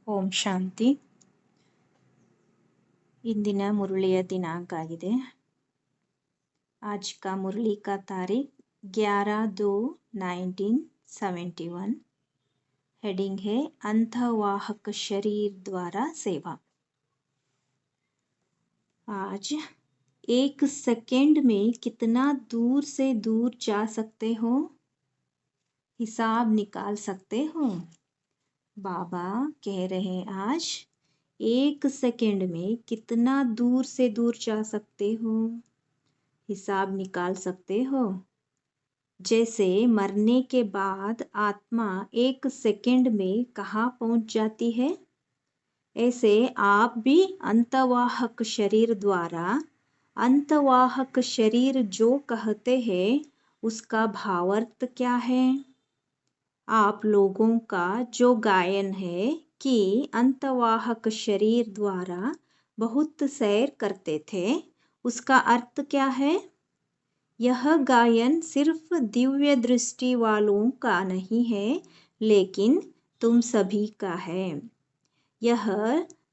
ಓಂ ಶಾಂತಿ. ಇಂದಿನ ಮುರಳಿಯ ದಿನಾಂಕ ಆಗಿದೆ. आज का मुरली का तारीख 11/2/1971. हेडिंग है अंतवाहक शरीर द्वारा सेवा. आज 1 सेकंड में कितना दूर से दूर जा सकते हो, हिसाब निकाल सकते हो. बाबा कह रहे हैं आज 1 सेकंड में कितना दूर से दूर जा सकते हो, हिसाब निकाल सकते हो. जैसे मरने के बाद आत्मा 1 सेकंड में कहाँ पहुंच जाती है, ऐसे आप भी अंतवाहक शरीर द्वारा, अंतवाहक शरीर जो कहते हैं उसका भावार्थ क्या है. आप लोगों का जो गायन है कि अंतवाहक शरीर द्वारा बहुत सैर करते थे, उसका अर्थ क्या है. यह गायन सिर्फ दिव्य दृष्टि वालों का नहीं है, लेकिन तुम सभी का है. यह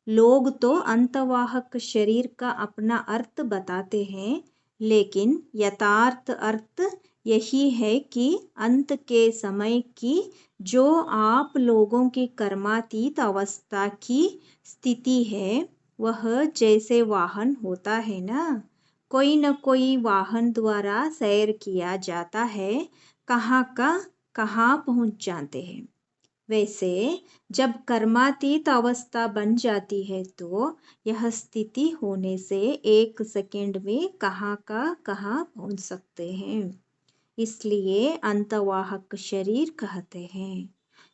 लोग तो अंतवाहक शरीर का अपना अर्थ बताते हैं, लेकिन यथार्थ अर्थ यही है कि अंत के समय की जो आप लोगों की कर्मातीत अवस्था की स्थिति है, वह जैसे वाहन होता है ना, कोई न कोई वाहन द्वारा सैर किया जाता है, कहाँ का कहाँ पहुँच जाते हैं. वैसे जब कर्मातीत अवस्था बन जाती है तो यह स्थिति होने से 1 सेकंड में कहाँ का कहाँ पहुँच सकते हैं. इसलिए अंतवाहक शरीर कहते हैं.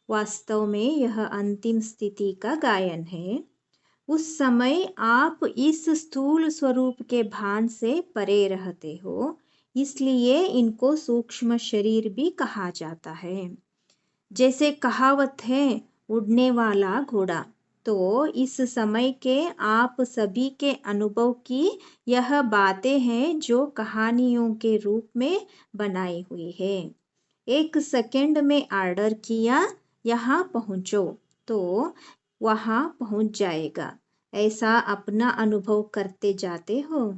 वास्तव में यह अंतिम स्थिति का गायन है. उस समय आप इस स्थूल स्वरूप के भान से परे रहते हो, इसलिए इनको सूक्ष्म शरीर भी कहा जाता है. जैसे कहावत है उड़ने वाला घोड़ा, तो इस समय के आप सभी के अनुभव की यह बातें हैं जो कहानियों के रूप में बनाई हुई है. 1 सेकंड में ऑर्डर किया यहाँ पहुँचो तो वहाँ पहुँच जाएगा, ऐसा अपना अनुभव करते जाते हो.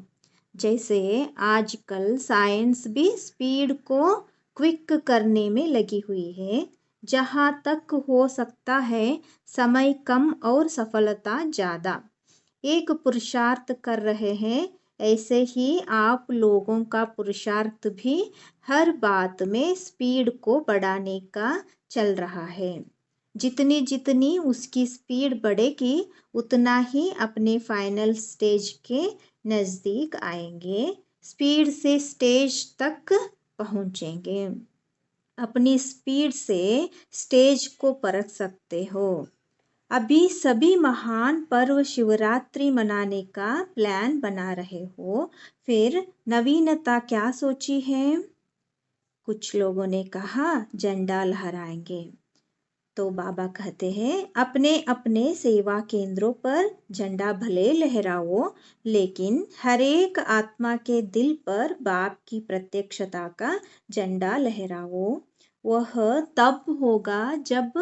जैसे आजकल साइंस भी स्पीड को क्विक करने में लगी हुई है. जहाँ तक हो सकता है समय कम और सफलता ज़्यादा. एक पुरुषार्थ कर रहे हैं, ऐसे ही आप लोगों का पुरुषार्थ भी हर बात में स्पीड को बढ़ाने का चल रहा है. जितनी जितनी उसकी स्पीड बढ़ेगी उतना ही अपने फाइनल स्टेज के नज़दीक आएंगे, स्पीड से स्टेज तक पहुँचेंगे. अपनी स्पीड से स्टेज को परख सकते हो. अभी सभी महान पर्व शिवरात्रि मनाने का प्लान बना रहे हो, फिर नवीनता क्या सोची है. कुछ लोगों ने कहा झंडा लहराएंगे, तो बाबा कहते हैं अपने अपने सेवा केंद्रों पर झंडा भले लहराओ, लेकिन हर एक आत्मा के दिल पर बाप की प्रत्यक्षता का झंडा लहराओ. वह तब होगा जब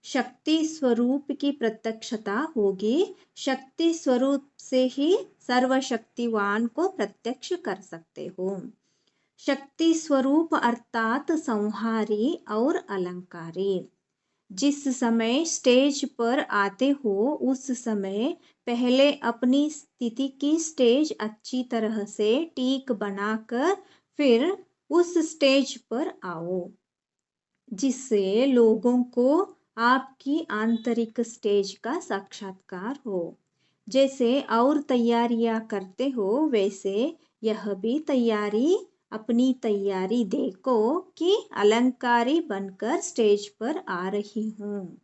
शक्ति स्वरूप की प्रत्यक्षता होगी. शक्ति स्वरूप से ही सर्वशक्तिवान को प्रत्यक्ष कर सकते हो. शक्ति स्वरूप अर्थात संहारी और अलंकारी. जिस समय स्टेज पर आते हो उस समय पहले अपनी स्थिति की स्टेज अच्छी तरह से ठीक बनाकर फिर उस स्टेज पर आओ, जिससे लोगों को आपकी आंतरिक स्टेज का साक्षात्कार हो. जैसे और तैयारियां करते हो वैसे यह भी तैयारी, अपनी तैयारी देखो कि अलंकारी बनकर स्टेज पर आ रही हूँ.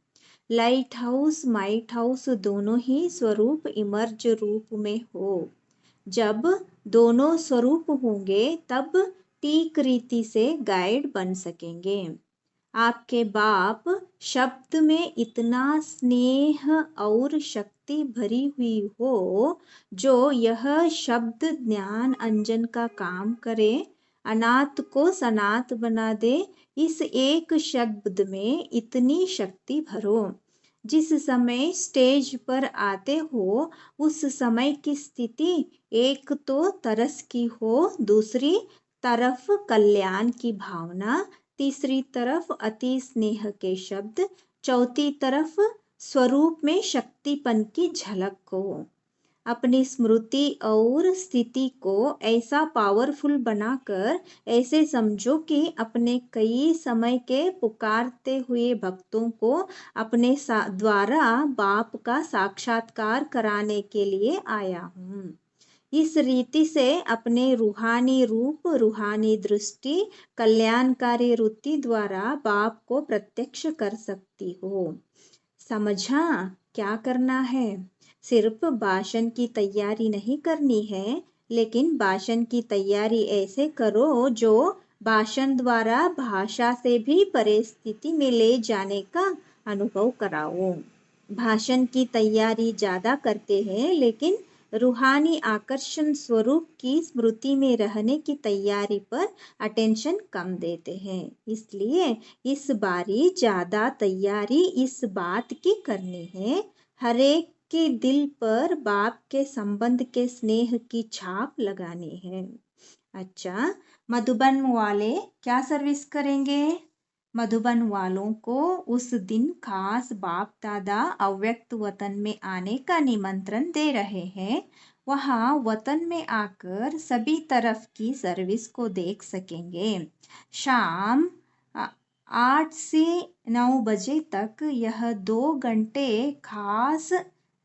लाइट हाउस माइट हाउस दोनों ही स्वरूप इमर्ज रूप में हो. जब दोनों स्वरूप होंगे तब ठीक रीति से गाइड बन सकेंगे. आपके बाप शब्द में इतना स्नेह और शक्ति भरी हुई हो जो यह शब्द ज्ञान अंजन का काम करे, अनाथ को सनाथ बना दे. इस एक शब्द में इतनी शक्ति भरो जिस समय स्टेज पर आते हो उस समय की स्थिति एक तो तरस की हो, दूसरी तरफ कल्याण की भावना, तीसरी तरफ अति स्नेह के शब्द, चौथी तरफ स्वरूप में शक्तिपन की झलक हो। अपनी स्मृति और स्थिति को ऐसा पावरफुल बनाकर ऐसे समझो कि अपने कई समय के पुकारते हुए भक्तों को अपने द्वारा बाप का साक्षात्कार कराने के लिए आया हूँ। इस रीति से अपने रूहानी रूप, रूहानी दृष्टि, कल्याणकारी वृत्ति द्वारा बाप को प्रत्यक्ष कर सकती हो। समझा क्या करना है? सिर्फ भाषण की तैयारी नहीं करनी है, लेकिन भाषण की तैयारी ऐसे करो जो भाषण द्वारा भाषा से भी परे स्थिति में ले जाने का अनुभव कराओ। भाषण की तैयारी ज़्यादा करते हैं, लेकिन रूहानी आकर्षण स्वरूप की स्मृति में रहने की तैयारी पर अटेंशन कम देते हैं। इसलिए इस बारी ज़्यादा तैयारी इस बात की करनी है, हर एक के दिल पर बाप के संबंध के स्नेह की छाप लगानी है। अच्छा, मधुबन वाले क्या सर्विस करेंगे? मधुबन वालों को उस दिन खास बाप दादा अव्यक्त वतन में आने का निमंत्रण दे रहे हैं। वहाँ वतन में आकर सभी तरफ की सर्विस को देख सकेंगे। शाम 8 से 9 बजे तक यह 2 घंटे खास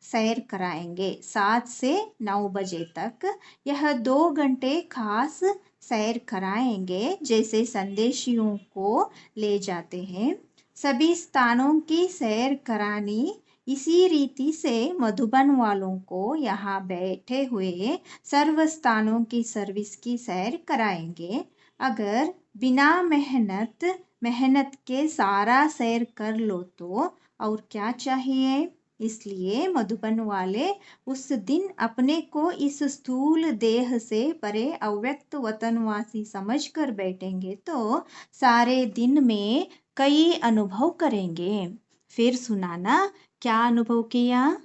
सैर कराएंगे। 7 से 9 बजे तक यह 2 घंटे खास सैर कराएंगे, जैसे संदेशियों को ले जाते हैं। सभी स्थानों की सैर करानी। इसी रीति से मधुबन वालों को यहाँ बैठे हुए सर्व स्थानों की सर्विस की सैर कराएंगे। अगर बिना मेहनत के सारा सैर कर लो तो और क्या चाहिए? इसलिए मधुबन वाले उस दिन अपने को इस स्थूल देह से परे अव्यक्त वतनवासी समझकर बैठेंगे तो सारे दिन में कई अनुभव करेंगे। फिर सुनाना क्या अनुभव किया?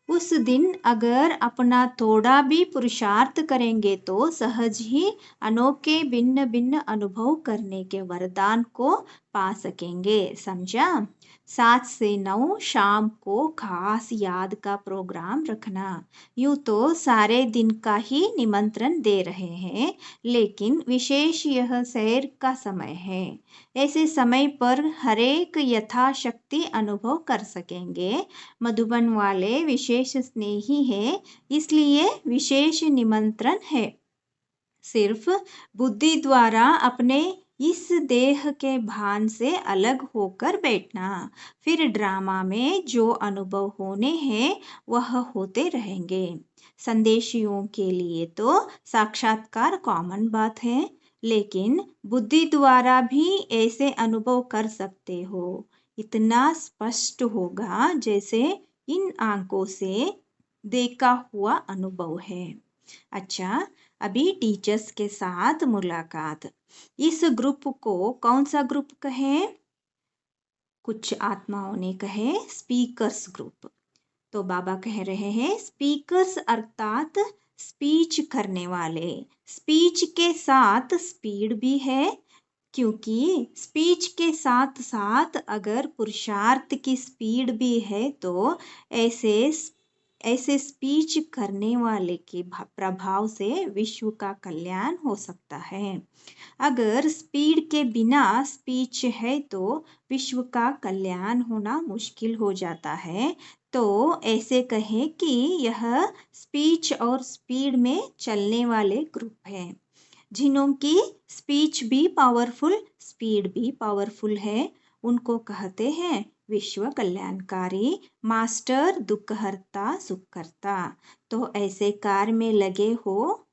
उस दिन अगर अपना थोड़ा भी पुरुषार्थ करेंगे तो सहज ही अनोखे भिन्न भिन्न अनुभव करने के वरदान को पा सकेंगे। समझा? 7 से 9 शाम को खास याद का प्रोग्राम रखना। यूँ तो सारे दिन का ही निमंत्रण दे रहे हैं, लेकिन विशेष यह सैर का समय है। ऐसे समय पर हरेक यथाशक्ति अनुभव कर सकेंगे। मधुबन वाले विशेष स्नेही है, इसलिए विशेष निमंत्रण है। सिर्फ बुद्धि द्वारा अपने इस देह के भान से अलग होकर बैठना। फिर ड्रामा में जो अनुभव होने हैं वह होते रहेंगे। संदेशियों के लिए तो साक्षात्कार कॉमन बात है, लेकिन बुद्धि द्वारा भी ऐसे अनुभव कर सकते हो। इतना स्पष्ट होगा जैसे इन आंखों से देखा हुआ अनुभव है। अच्छा, अभी टीचर्स के साथ मुलाकात। इस ग्रुप को कौन सा ग्रुप कहें? कुछ आत्माओं ने कहे स्पीकर्स ग्रुप। तो बाबा कह रहे हैं स्पीकर्स अर्थात स्पीच करने वाले। स्पीच के साथ स्पीड भी है, क्योंकि स्पीच के साथ साथ अगर पुरुषार्थ की स्पीड भी है तो ऐसे स्पीच करने वाले के प्रभाव से विश्व का कल्याण हो सकता है। अगर स्पीड के बिना स्पीच है तो विश्व का कल्याण होना मुश्किल हो जाता है। तो ऐसे कहें कि यह स्पीच और स्पीड में चलने वाले ग्रुप हैं, जिन्हों की स्पीच भी पावरफुल, स्पीड भी पावरफुल है। उनको कहते हैं विश्व कल्याणकारी, मास्टर, दुखहर्ता, सुखकर्ता। तो ऐसे कार्य में लगे हो।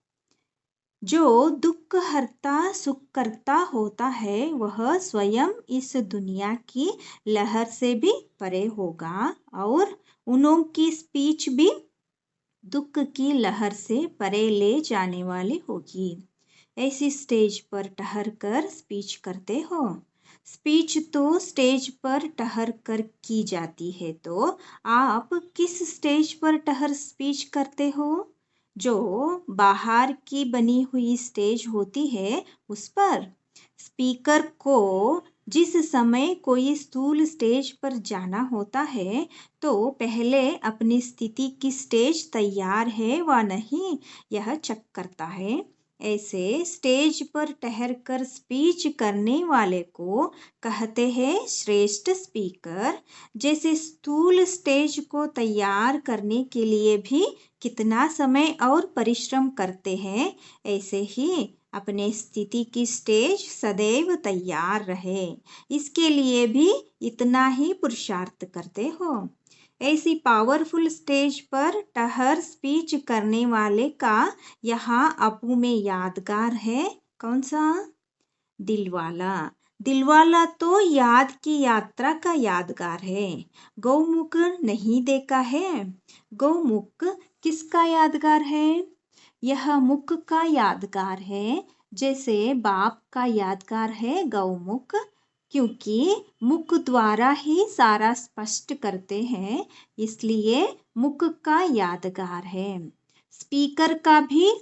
जो दुखहर्ता सुखकर्ता होता है वह स्वयं इस दुनिया की लहर से भी परे होगा और उन्हों की स्पीच भी दुख की लहर से परे ले जाने वाली होगी। ऐसी स्टेज पर ठहर कर स्पीच करते हो स्पीच तो स्टेज पर ठहर कर की जाती है, तो आप किस स्टेज पर ठहर स्पीच करते हो? जो बाहर की बनी हुई स्टेज होती है उस पर। स्पीकर को जिस समय कोई स्थूल स्टेज पर जाना होता है, तो पहले अपनी स्थिति की स्टेज तैयार है व नहीं यह चेक करता है। ऐसे स्टेज पर ठहर कर स्पीच करने वाले को कहते हैं श्रेष्ठ स्पीकर। जैसे स्थूल स्टेज को तैयार करने के लिए भी कितना समय और परिश्रम करते हैं, ऐसे ही अपने स्थिति की स्टेज सदैव तैयार रहे, इसके लिए भी इतना ही पुरुषार्थ करते हो। ऐसी पावरफुल स्टेज पर ठहर स्पीच करने वाले का यहाँ अपू में यादगार है कौन सा? दिलवाला। दिलवाला तो याद की यात्रा का यादगार है। गौमुख नहीं देखा है? गौमुख किसका यादगार है? यह मुख का यादगार है। जैसे बाप का यादगार है गौमुख, क्योंकि मुख द्वारा ही सारा स्पष्ट करते हैं, इसलिए मुख का यादगार है। स्पीकर का भी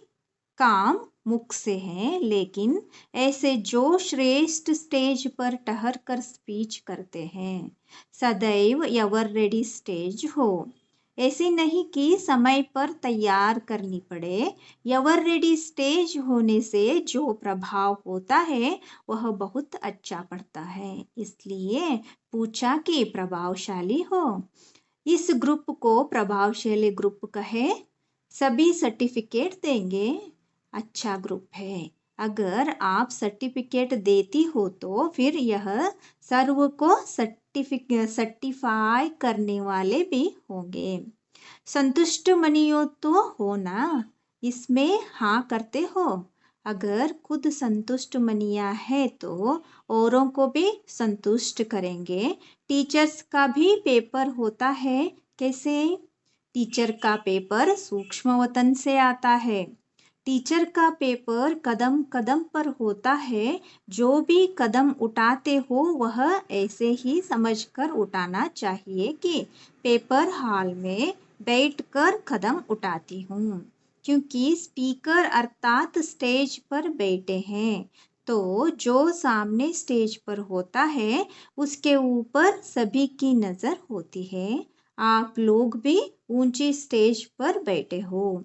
काम मुख से है, लेकिन ऐसे जो श्रेष्ठ स्टेज पर ठहर कर स्पीच करते हैं, सदैव एवर रेडी स्टेज हो। ऐसे नहीं कि समय पर तैयार करनी पड़े। एवर रेडी स्टेज होने से जो प्रभाव होता है वह बहुत अच्छा पड़ता है, इसलिए पूछा कि प्रभावशाली हो। इस ग्रुप को प्रभावशाली ग्रुप कहे। सभी सर्टिफिकेट देंगे। अच्छा ग्रुप है। अगर आप सर्टिफिकेट देती हो तो फिर यह सर्व को सर्टिफाई करने वाले भी होंगे। संतुष्ट मनियो तो हो ना, इसमें हाँ करते हो। अगर खुद संतुष्ट मनिया है तो औरों को भी संतुष्ट करेंगे। टीचर्स का भी पेपर होता है, कैसे? टीचर का पेपर सूक्ष्म वतन से आता है। टीचर का पेपर कदम कदम पर होता है। जो भी कदम उठाते हो वह ऐसे ही समझकर उठाना चाहिए कि पेपर हॉल में बैठकर कदम उठाती हूँ, क्योंकि स्पीकर अर्थात स्टेज पर बैठे हैं, तो जो सामने स्टेज पर होता है उसके ऊपर सभी की नजर होती है। आप लोग भी ऊंची स्टेज पर बैठे हो।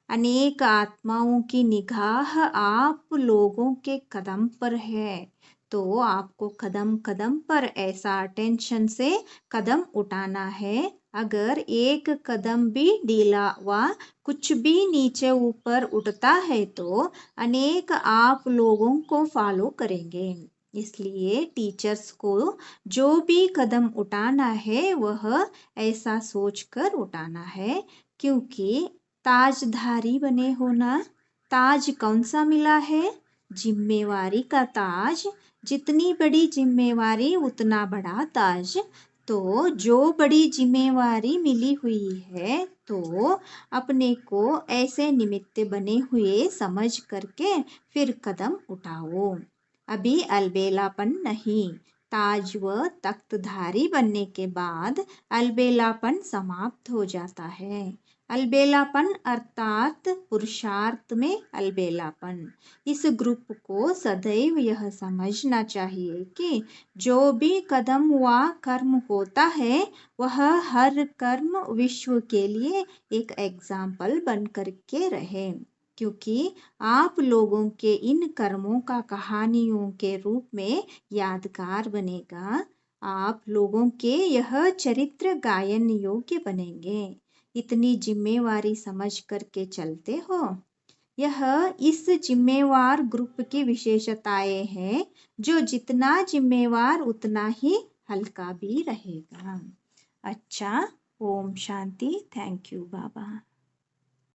अनेक आत्माओं की निगाह आप लोगों के कदम पर है, तो आपको कदम कदम पर ऐसा अटेंशन से कदम उठाना है। अगर एक कदम भी ढीला व कुछ भी नीचे ऊपर उठता है तो अनेक आप लोगों को फॉलो करेंगे। इसलिए टीचर्स को जो भी कदम उठाना है वह ऐसा सोचकर उठाना है, क्योंकि ताजधारी बने हो ना। ताज कौन सा मिला है? जिम्मेवारी का ताज। जितनी बड़ी जिम्मेवारी उतना बड़ा ताज। तो जो बड़ी जिम्मेवारी मिली हुई है, तो अपने को ऐसे निमित्त बने हुए समझ करके फिर कदम उठाओ। अभी अलबेलापन नहीं। ताज व तख्तधारी बनने के बाद अलबेलापन समाप्त हो जाता है। अलबेलापन अर्थात पुरुषार्थ में अलबेलापन। इस ग्रुप को सदैव यह समझना चाहिए कि जो भी कदम व कर्म होता है वह हर कर्म विश्व के लिए एक एग्जाम्पल बन करके रहे, क्योंकि आप लोगों के इन कर्मों का कहानियों के रूप में यादगार बनेगा। आप लोगों के यह चरित्र गायन योग्य बनेंगे। इतनी जिम्मेवारी समझ करके चलते हो। यह इस जिम्मेवार ग्रुप की विशेषताएं हैं, जो जितना जिम्मेवार उतना ही हल्का भी रहेगा। अच्छा, Om Shanti. Thank you Baba.